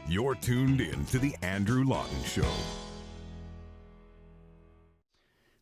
You're tuned in to The Andrew Lawton Show.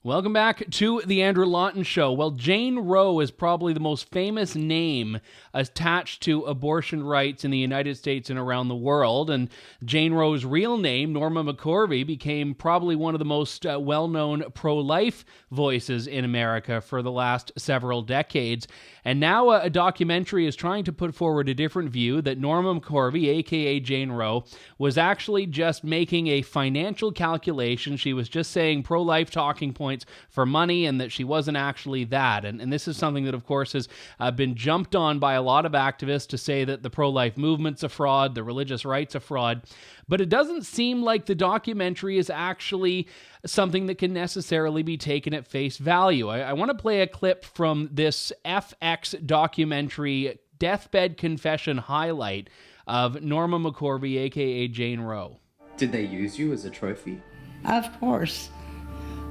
Welcome back to The Andrew Lawton Show. Well, Jane Roe is probably the most famous name attached to abortion rights in the United States and around the world. And Jane Roe's real name, Norma McCorvey, became probably one of the most well-known pro-life voices in America for the last several decades. And now a documentary is trying to put forward a different view that Norma McCorvey, aka Jane Roe, was actually just making a financial calculation. She was just saying pro-life talking points for money, and that she wasn't actually that. And this is something that, of course, has been jumped on by a lot of activists to say that the pro-life movement's a fraud, the religious right's a fraud. But it doesn't seem like the documentary is actually something that can necessarily be taken at face value. I want to play a clip from this FX documentary deathbed confession highlight of Norma McCorvey, aka Jane Roe. Did they use you as a trophy? Of course.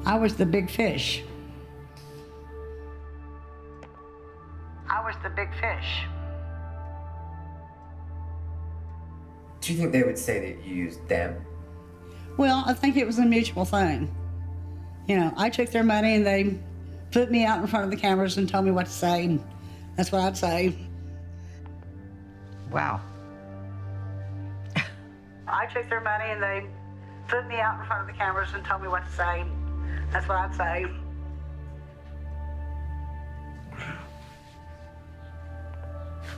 I was the big fish. I was the big fish. Do you think they would say that you used them? Well, I think it was a mutual thing. You know, I took their money and they put me out in front of the cameras and told me what to say, and that's what I'd say. Wow. I took their money and they put me out in front of the cameras and told me what to say. That's what I'd say.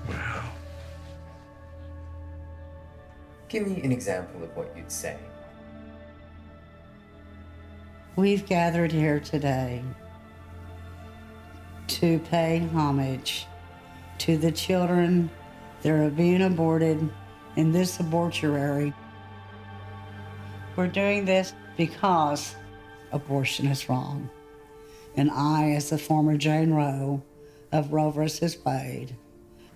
Wow. Give me an example of what you'd say. We've gathered here today to pay homage to the children that are being aborted in this abortuary. We're doing this because abortion is wrong. And I, as the former Jane Roe of Roe versus Wade,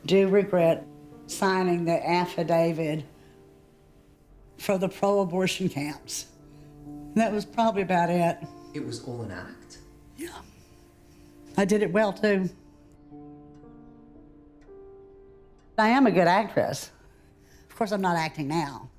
do regret signing the affidavit for the pro-abortion camps. And that was probably about it. It was all an act? Yeah. I did it well, too. I am a good actress. Of course, I'm not acting now.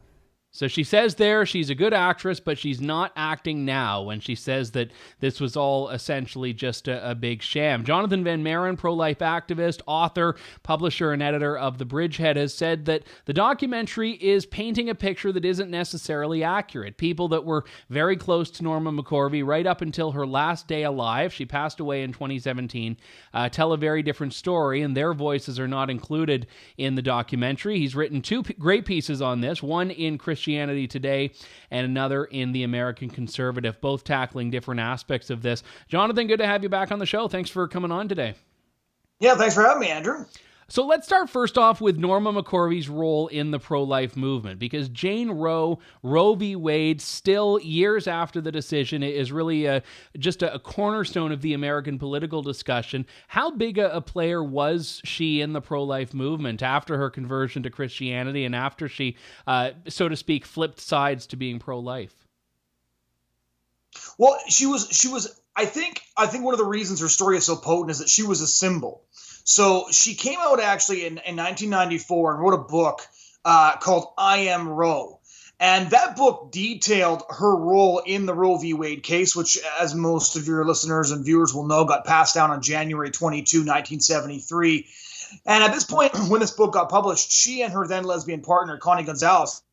So she says there she's a good actress, but she's not acting now when she says that this was all essentially just a big sham. Jonathon Van Maren, pro-life activist, author, publisher, and editor of The Bridgehead, has said that the documentary is painting a picture that isn't necessarily accurate. People that were very close to Norma McCorvey right up until her last day alive, she passed away in 2017, tell a very different story, and their voices are not included in the documentary. He's written two great pieces on this, one in Christianity Today and another in The American Conservative, both tackling different aspects of this. Jonathon, good to have you back on the show. Thanks for coming on today. Yeah, thanks for having me, Andrew. So let's start first off with Norma McCorvey's role in the pro-life movement, because Jane Roe, Roe v. Wade, still years after the decision, is really just a cornerstone of the American political discussion. How big a player was she in the pro-life movement after her conversion to Christianity and after she, so to speak, flipped sides to being pro-life? Well, she was. I think one of the reasons her story is so potent is that she was a symbol. So she came out actually in 1994 and wrote a book called I Am Roe. And that book detailed her role in the Roe v. Wade case, which, as most of your listeners and viewers will know, got passed down on January 22, 1973. And at this point, when this book got published, she and her then lesbian partner, Connie Gonzalez,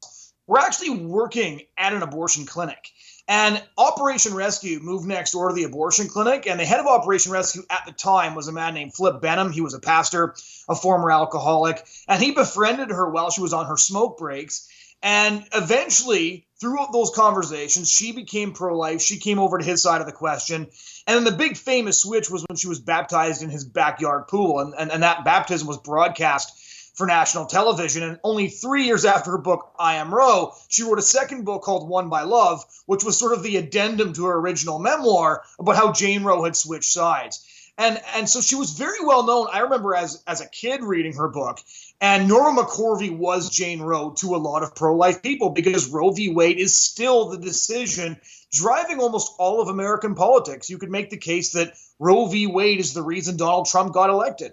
were actually working at an abortion clinic. And Operation Rescue moved next door to the abortion clinic, and the head of Operation Rescue at the time was a man named Flip Benham. He was a pastor, a former alcoholic, and he befriended her while she was on her smoke breaks. And eventually, through those conversations, she became pro-life. She came over to his side of the question. And then the big famous switch was when she was baptized in his backyard pool, and that baptism was broadcast for national television. And only 3 years after her book, I Am Roe, she wrote a second book called One by Love, which was sort of the addendum to her original memoir about how Jane Roe had switched sides. And so she was very well known. I remember as a kid reading her book, and Norma McCorvey was Jane Roe to a lot of pro-life people, because Roe v. Wade is still the decision driving almost all of American politics. You could make the case that Roe v. Wade is the reason Donald Trump got elected.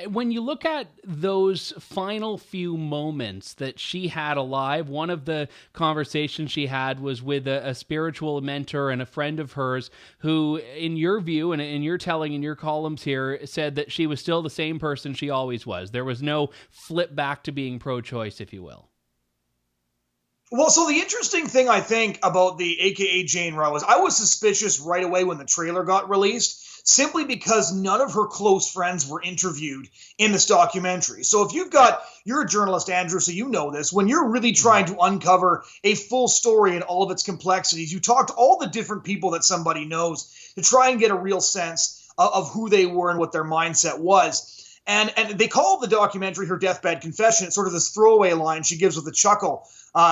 When you look at those final few moments that she had alive, one of the conversations she had was with a spiritual mentor and a friend of hers who, in your view and in your telling in your columns here, said that she was still the same person she always was. There was no flip back to being pro-choice, if you will. Well, so the interesting thing I think about the AKA Jane Roe is I was suspicious right away when the trailer got released, simply because none of her close friends were interviewed in this documentary. So if you're a journalist, Andrew, so you know this, when you're really trying to uncover a full story and all of its complexities, you talk to all the different people that somebody knows to try and get a real sense of who they were and what their mindset was. And they call the documentary her deathbed confession. It's sort of this throwaway line she gives with a chuckle.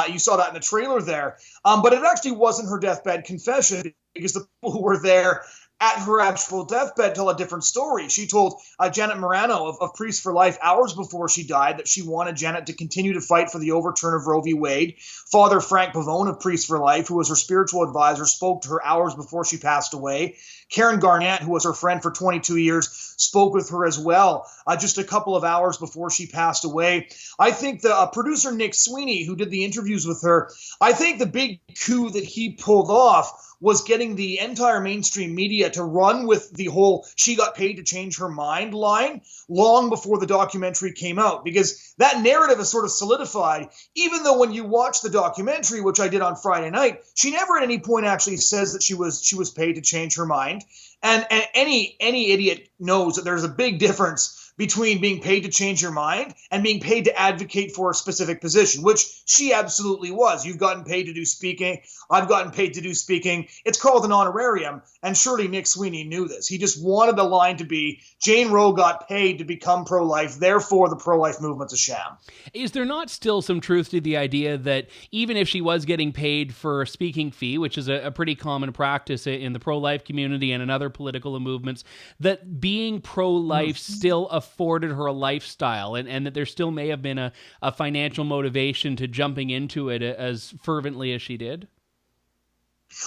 You saw that in the trailer there. But it actually wasn't her deathbed confession, because the people who were there at her actual deathbed tell a different story. She told Janet Morano of Priests for Life hours before she died that she wanted Janet to continue to fight for the overturn of Roe v. Wade. Father Frank Pavone of Priests for Life, who was her spiritual advisor, spoke to her hours before she passed away. Karen Garnett, who was her friend for 22 years, spoke with her as well just a couple of hours before she passed away. I think the producer Nick Sweeney, who did the interviews with her, I think the big coup that he pulled off was getting the entire mainstream media to run with the whole "she got paid to change her mind" line long before the documentary came out, because that narrative is sort of solidified, even though when you watch the documentary, which I did on Friday night, she never at any point actually says that she was paid to change her mind. And any idiot knows that there's a big difference between being paid to change your mind and being paid to advocate for a specific position, which she absolutely was. You've gotten paid to do speaking. I've gotten paid to do speaking. It's called an honorarium, and surely Nick Sweeney knew this. He just wanted the line to be, Jane Roe got paid to become pro-life, therefore the pro-life movement's a sham. Is there not still some truth to the idea that even if she was getting paid for a speaking fee, which is a pretty common practice in the pro-life community and in other political movements, that being pro-life still afforded her a lifestyle, and that there still may have been a financial motivation to jumping into it as fervently as she did?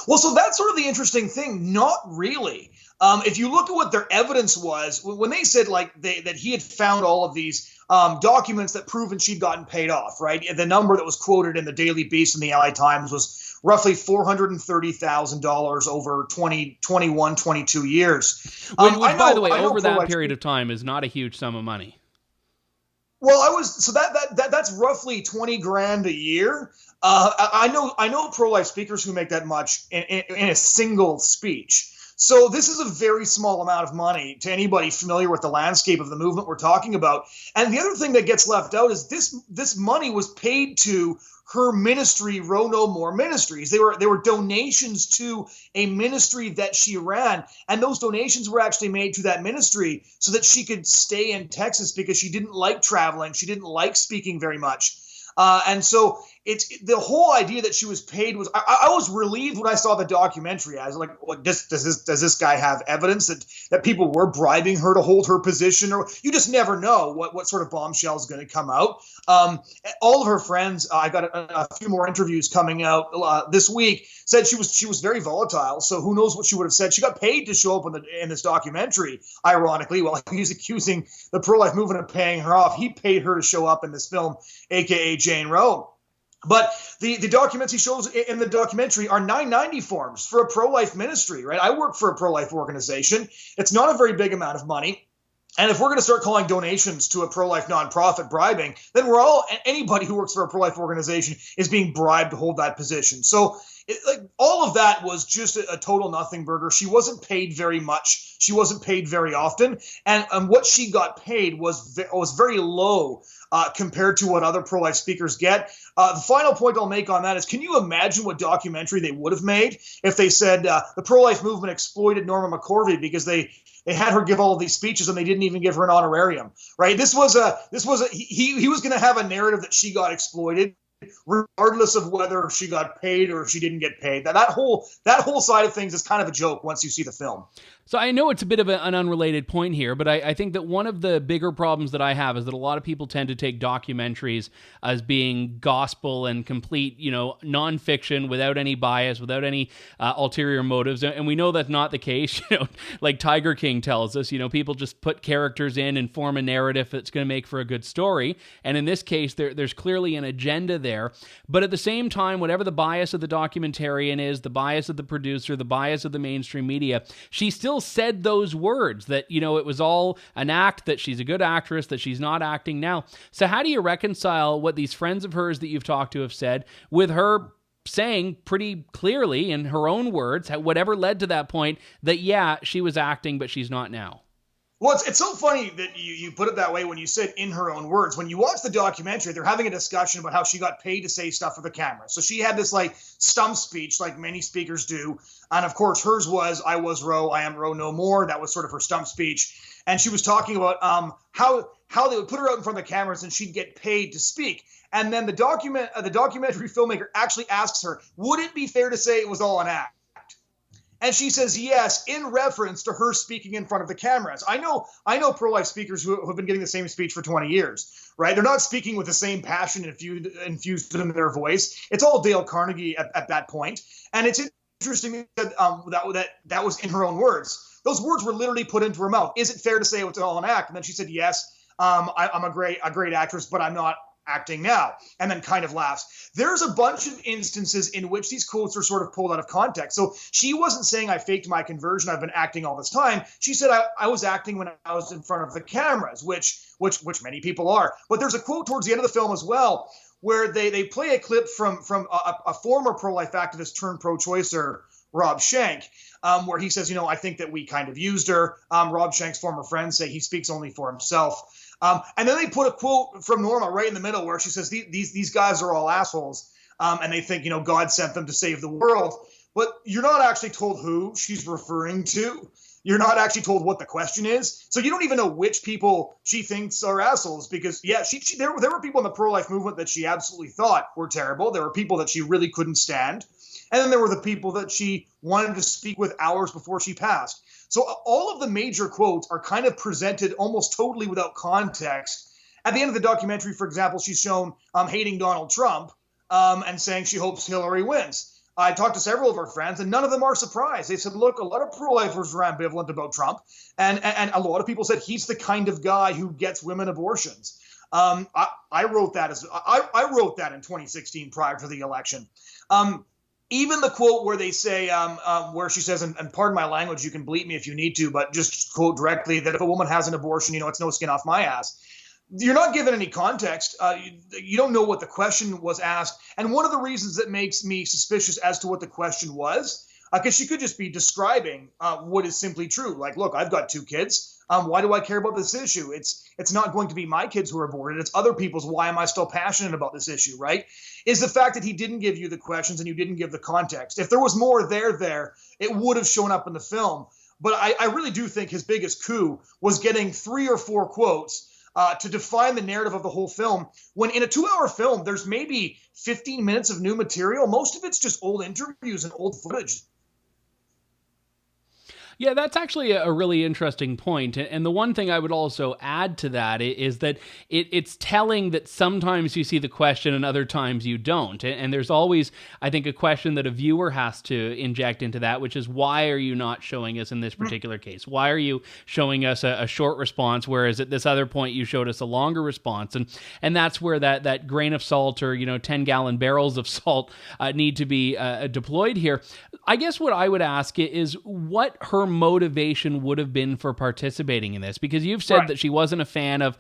Well, so that's sort of the interesting thing. Not really. If you look at what their evidence was, when they said that he had found all of these documents that proven she'd gotten paid off, right? The number that was quoted in the Daily Beast and the LA Times was roughly $430,000 over 22 years. Which, by the way, over that period of time is not a huge sum of money. Well, that's roughly 20 grand a year. I know pro-life speakers who make that much in a single speech. So this is a very small amount of money to anybody familiar with the landscape of the movement we're talking about. And the other thing that gets left out is this money was paid to her ministry, Roe No More Ministries. They were donations to a ministry that she ran, and those donations were actually made to that ministry so that she could stay in Texas, because she didn't like traveling, she didn't like speaking very much. And so it's the whole idea that she was paid was, I was relieved when I saw the documentary. I was like, well, does this guy have evidence that people were bribing her to hold her position? Or you just never know what sort of bombshell is going to come out. All of her friends, I got a few more interviews coming out this week, said she was very volatile. So who knows what she would have said. She got paid to show up in this documentary, ironically, while he's accusing the pro-life movement of paying her off. He paid her to show up in this film, AKA Jane Roe. But the documents he shows in the documentary are 990 forms for a pro-life ministry, right? I work for a pro-life organization. It's not a very big amount of money. And if we're going to start calling donations to a pro-life nonprofit bribing, then anybody who works for a pro-life organization is being bribed to hold that position. So all of that was just a total nothing burger. She wasn't paid very much. She wasn't paid very often. And what she got paid was very low compared to what other pro-life speakers get. The final point I'll make on that is, can you imagine what documentary they would have made if they said the pro-life movement exploited Norma McCorvey because they had her give all of these speeches and they didn't even give her an honorarium, right? He was going to have a narrative that she got exploited regardless of whether she got paid or she didn't get paid. That whole side of things is kind of a joke once you see the film. So I know it's a bit of an unrelated point here, but I think that one of the bigger problems that I have is that a lot of people tend to take documentaries as being gospel and complete, nonfiction without any bias, without any ulterior motives. And we know that's not the case. Like Tiger King tells us, people just put characters in and form a narrative that's going to make for a good story. And in this case, there's clearly an agenda there. But at the same time, whatever the bias of the documentarian is, the bias of the producer, the bias of the mainstream media, she still said those words that, it was all an act, that she's a good actress, that she's not acting now. So how do you reconcile what these friends of hers that you've talked to have said with her saying pretty clearly in her own words, whatever led to that point, that, yeah, she was acting, but she's not now? Well, it's so funny that you put it that way when you said in her own words. When you watch the documentary, they're having a discussion about how she got paid to say stuff for the camera. So she had this stump speech like many speakers do. And of course, hers was, I was Roe, I am Roe no more. That was sort of her stump speech. And she was talking about how they would put her out in front of the cameras and she'd get paid to speak. And then the documentary filmmaker actually asks her, would it be fair to say it was all an act? And she says yes, in reference to her speaking in front of the cameras. I know pro-life speakers who have been getting the same speech for 20 years, right? They're not speaking with the same passion infused in their voice. It's all Dale Carnegie at that point. And it's interesting that that was in her own words. Those words were literally put into her mouth. Is it fair to say it was all an act? And then she said, yes, I'm a great actress, but I'm not acting now, and then kind of laughs. There's a bunch of instances in which these quotes are sort of pulled out of context. So she wasn't saying I faked my conversion, I've been acting all this time. She said I was acting when I was in front of the cameras, which many people are. But there's a quote towards the end of the film as well where they play a clip from a former pro-life activist turned pro-choicer, Rob Schenck, where he says, I think that we kind of used her. Rob Schenk's former friends say he speaks only for himself. And then they put a quote from Norma right in the middle where she says, these guys are all assholes. And they think, God sent them to save the world. But you're not actually told who she's referring to. You're not actually told what the question is. So you don't even know which people she thinks are assholes because, yeah, there were people in the pro-life movement that she absolutely thought were terrible. There were people that she really couldn't stand. And then there were the people that she wanted to speak with hours before she passed. So all of the major quotes are kind of presented almost totally without context. At the end of the documentary, for example, she's shown hating Donald Trump and saying she hopes Hillary wins. I talked to several of her friends, and none of them are surprised. They said, look, a lot of pro-lifers were ambivalent about Trump, and a lot of people said he's the kind of guy who gets women abortions. I wrote that I wrote that in 2016 prior to the election. Even the quote where they say, where she says, and pardon my language, you can bleep me if you need to, but just quote directly that if a woman has an abortion, it's no skin off my ass. You're not given any context. You don't know what the question was asked. And one of the reasons that makes me suspicious as to what the question was, because she could just be describing what is simply true. Like, look, I've got 2 kids. Why do I care about this issue? It's not going to be my kids who are aborted. It's other people's. Why am I still passionate about this issue, right? Is the fact that he didn't give you the questions and you didn't give the context. If there was more there, it would have shown up in the film. But I really do think his biggest coup was getting 3 or 4 quotes to define the narrative of the whole film. When in a 2-hour film, there's maybe 15 minutes of new material. Most of it's just old interviews and old footage. Yeah, that's actually a really interesting point. And the one thing I would also add to that is that it's telling that sometimes you see the question and other times you don't. And there's always, I think, a question that a viewer has to inject into that, which is, why are you not showing us in this particular case? Why are you showing us a short response, whereas at this other point you showed us a longer response? And that's where that grain of salt or 10-gallon barrels of salt need to be deployed here. I guess what I would ask is what her motivation would have been for participating in this, because you've said that she wasn't a fan of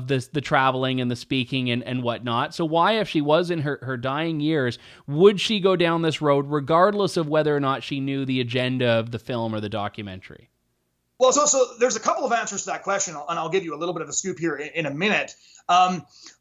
the traveling and the speaking and whatnot. So why, if she was in her dying years, would she go down this road regardless of whether or not she knew the agenda of the film or the documentary? Well, so there's a couple of answers to that question, and I'll give you a little bit of a scoop here in a minute.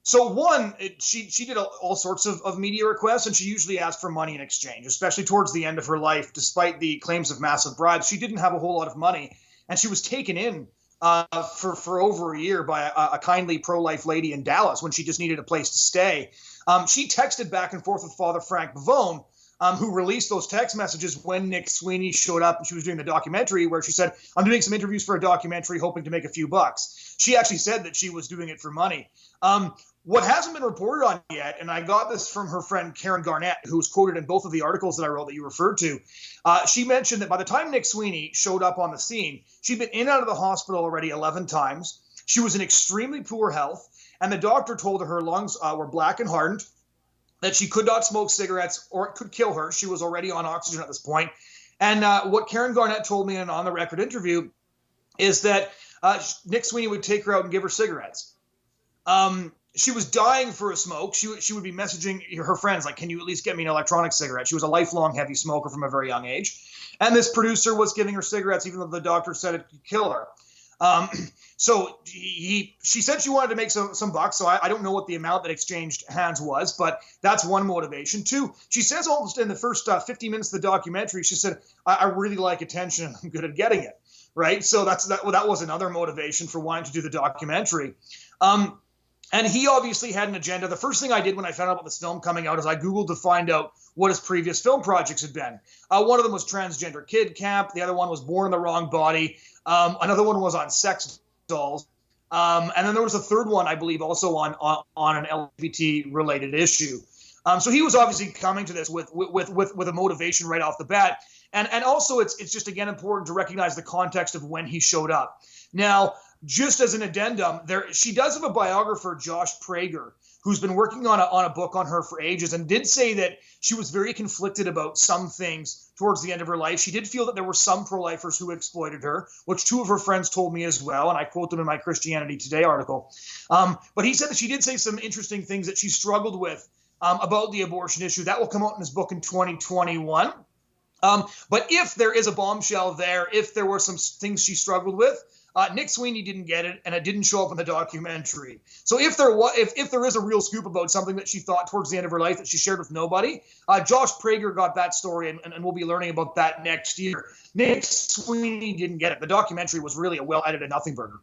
So one, she did all sorts of media requests, and she usually asked for money in exchange, especially towards the end of her life. Despite the claims of massive bribes, she didn't have a whole lot of money, and she was taken in for over a year by a kindly pro-life lady in Dallas when she just needed a place to stay. She texted back and forth with Father Frank Pavone, who released those text messages when Nick Sweeney showed up and she was doing the documentary, where she said, I'm doing some interviews for a documentary hoping to make a few bucks. She actually said that she was doing it for money. What hasn't been reported on yet, and I got this from her friend Karen Garnett, who was quoted in both of the articles that I wrote that you referred to, she mentioned that by the time Nick Sweeney showed up on the scene, she'd been in and out of the hospital already 11 times. She was in extremely poor health, and the doctor told her lungs were black and hardened, that she could not smoke cigarettes or it could kill her. She was already on oxygen at this point. And what Karen Garnett told me in an on-the-record interview is that Nick Sweeney would take her out and give her cigarettes. She was dying for a smoke. She would be messaging her friends, like, can you at least get me an electronic cigarette? She was a lifelong heavy smoker from a very young age. And this producer was giving her cigarettes, even though the doctor said it could kill her. So she said she wanted to make some bucks. So I don't know what the amount that exchanged hands was, but that's one motivation. Two, she says almost in the first 50 minutes of the documentary, she said, I really like attention and I'm good at getting it. Right. So that was another motivation for wanting to do the documentary. And he obviously had an agenda. The first thing I did when I found out about this film coming out is I Googled to find out what his previous film projects had been. One of them was Transgender Kid Camp. The other one was Born in the Wrong Body. Another one was on sex dolls. And then there was a third one, I believe, also on an LGBT-related issue. So he was obviously coming to this with a motivation right off the bat. And also it's just, again, important to recognize the context of when he showed up. Now, just as an addendum, she does have a biographer, Josh Prager, who's been working on a book on her for ages, and did say that she was very conflicted about some things towards the end of her life. She did feel that there were some pro-lifers who exploited her, which two of her friends told me as well, and I quote them in my Christianity Today article. But he said that she did say some interesting things that she struggled with about the abortion issue. That will come out in his book in 2021. But if there is a bombshell there, if there were some things she struggled with, Nick Sweeney didn't get it, and it didn't show up in the documentary. So if there is a real scoop about something that she thought towards the end of her life that she shared with nobody, Josh Prager got that story, and we'll be learning about that next year. Nick Sweeney didn't get it. The documentary was really a well-edited nothing burger.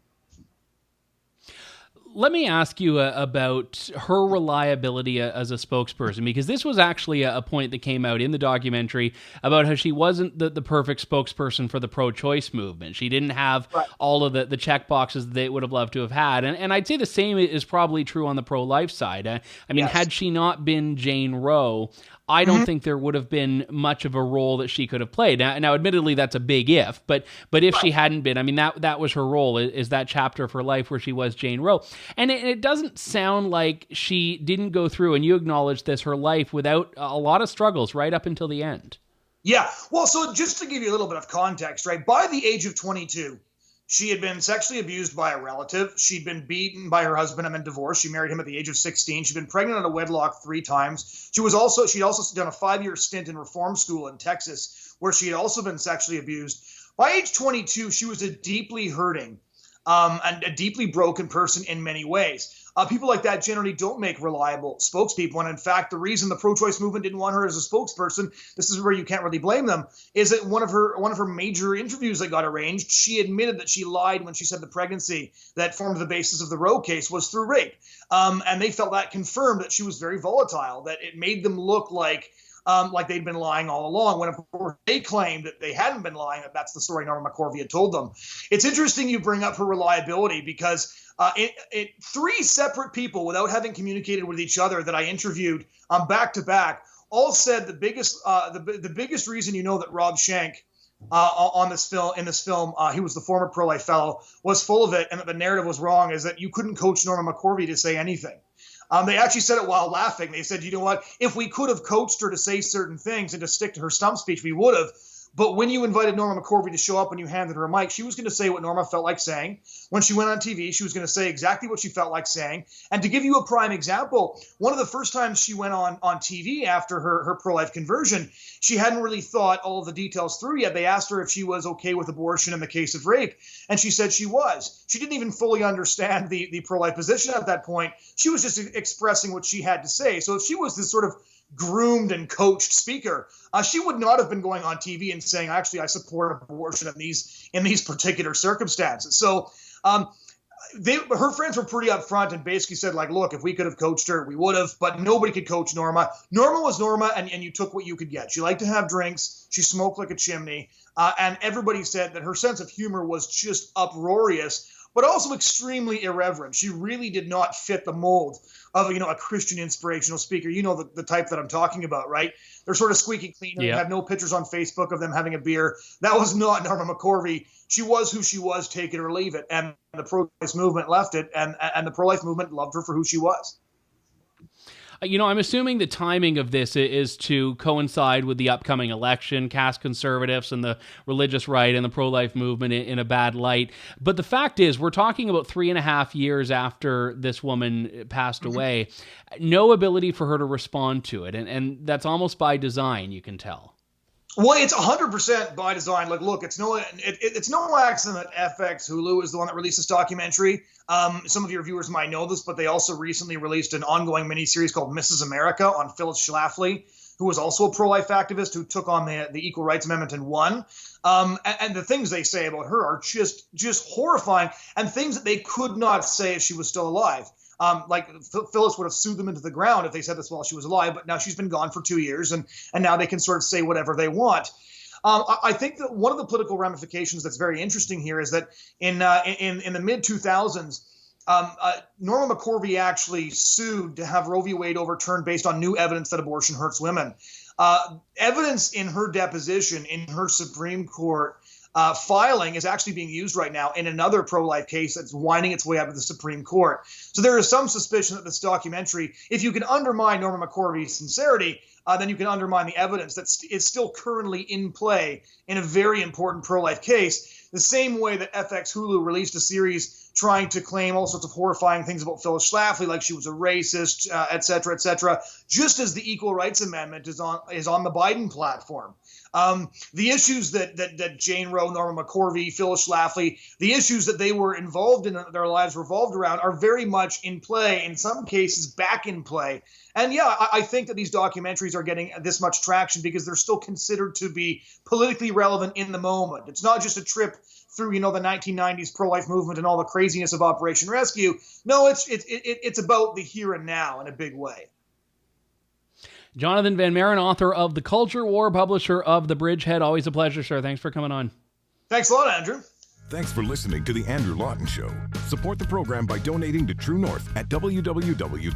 Let me ask you about her reliability as a spokesperson, because this was actually a point that came out in the documentary about how she wasn't the perfect spokesperson for the pro-choice movement. She didn't have all of the check boxes that they would have loved to have had. And I'd say the same is probably true on the pro-life side. I mean, had she not been Jane Roe, I don't think there would have been much of a role that she could have played. Now, admittedly, that's a big if, but if she hadn't been, I mean, that was her role, is that chapter of her life where she was Jane Roe. And it doesn't sound like she didn't go through, and you acknowledged this, her life without a lot of struggles right up until the end. Yeah. Well, so just to give you a little bit of context, right, by the age of 22, she had been sexually abused by a relative. She'd been beaten by her husband and then divorced. She married him at the age of 16. She'd been pregnant out of wedlock 3 times. She'd also done a 5-year stint in reform school in Texas, where she had also been sexually abused. By age 22, she was a deeply hurting and a deeply broken person in many ways. People like that generally don't make reliable spokespeople. And in fact, the reason the pro-choice movement didn't want her as a spokesperson, this is where you can't really blame them, is that one of her major interviews that got arranged, she admitted that she lied when she said the pregnancy that formed the basis of the Roe case was through rape. And they felt that confirmed that she was very volatile, that it made them look like they'd been lying all along, when of course they claimed that they hadn't been lying, that that's the story Norma McCorvey had told them. It's interesting you bring up her reliability, because 3 separate people, without having communicated with each other, that I interviewed back to back, all said the biggest reason you know that Rob Schenck in this film, he was the former pro-life fellow, was full of it, and that the narrative was wrong, is that you couldn't coach Norma McCorvey to say anything. They actually said it while laughing. They said, you know what, if we could have coached her to say certain things and to stick to her stump speech, we would have. But when you invited Norma McCorvey to show up and you handed her a mic, she was going to say what Norma felt like saying. When she went on TV, she was going to say exactly what she felt like saying. And to give you a prime example, one of the first times she went on TV after her pro-life conversion, she hadn't really thought all of the details through yet. They asked her if she was okay with abortion in the case of rape, and she said she was. She didn't even fully understand the pro-life position at that point. She was just expressing what she had to say. So if she was this sort of groomed and coached speaker, she would not have been going on TV and saying, actually, I support abortion in these particular circumstances. So Her friends were pretty upfront and basically said, like, look, if we could have coached her, we would have, but nobody could coach Norma. Norma was Norma, and you took what you could get. She liked to have drinks. She smoked like a chimney. And everybody said that her sense of humor was just uproarious, but also extremely irreverent. She really did not fit the mold of, a Christian inspirational speaker. You know the type that I'm talking about, right? They're sort of squeaky clean. They have no pictures on Facebook of them having a beer. That was not Norma McCorvey. She was who she was, take it or leave it. And the pro-life movement left it, and the pro-life movement loved her for who she was. I'm assuming the timing of this is to coincide with the upcoming election, cast conservatives and the religious right and the pro-life movement in a bad light. But the fact is, we're talking about 3.5 years after this woman passed away. No ability for her to respond to it. And that's almost by design, you can tell. Well, it's 100% by design. Like, look, it's no accident that FX Hulu is the one that released this documentary. Some of your viewers might know this, but they also recently released an ongoing miniseries called Mrs. America on Phyllis Schlafly, who was also a pro-life activist who took on the Equal Rights Amendment and won. And the things they say about her are just horrifying, and things that they could not say if she was still alive. Like Phyllis would have sued them into the ground if they said this while she was alive, but now she's been gone for 2 years, and now they can sort of say whatever they want. I think that one of the political ramifications that's very interesting here is that in the mid-2000s, Norma McCorvey actually sued to have Roe v. Wade overturned based on new evidence that abortion hurts women. Evidence in her deposition in her Supreme Court filing is actually being used right now in another pro-life case that's winding its way up to the Supreme Court. So there is some suspicion that this documentary, if you can undermine Norma McCorvey's sincerity, then you can undermine the evidence that is still currently in play in a very important pro-life case, the same way that FX Hulu released a series trying to claim all sorts of horrifying things about Phyllis Schlafly, like she was a racist, et cetera, just as the Equal Rights Amendment is on the Biden platform. The issues that Jane Roe, Norma McCorvey, Phyllis Schlafly, the issues that they were involved in, their lives revolved around, are very much in play, in some cases back in play. And yeah, I think that these documentaries are getting this much traction because they're still considered to be politically relevant in the moment. It's not just a trip through, the 1990s pro-life movement and all the craziness of Operation Rescue. No, it's about the here and now in a big way. Jonathon Van Maren, author of The Culture War, publisher of The Bridgehead. Always a pleasure, sir. Thanks for coming on. Thanks a lot, Andrew. Thanks for listening to The Andrew Lawton Show. Support the program by donating to True North at www.tnc.news.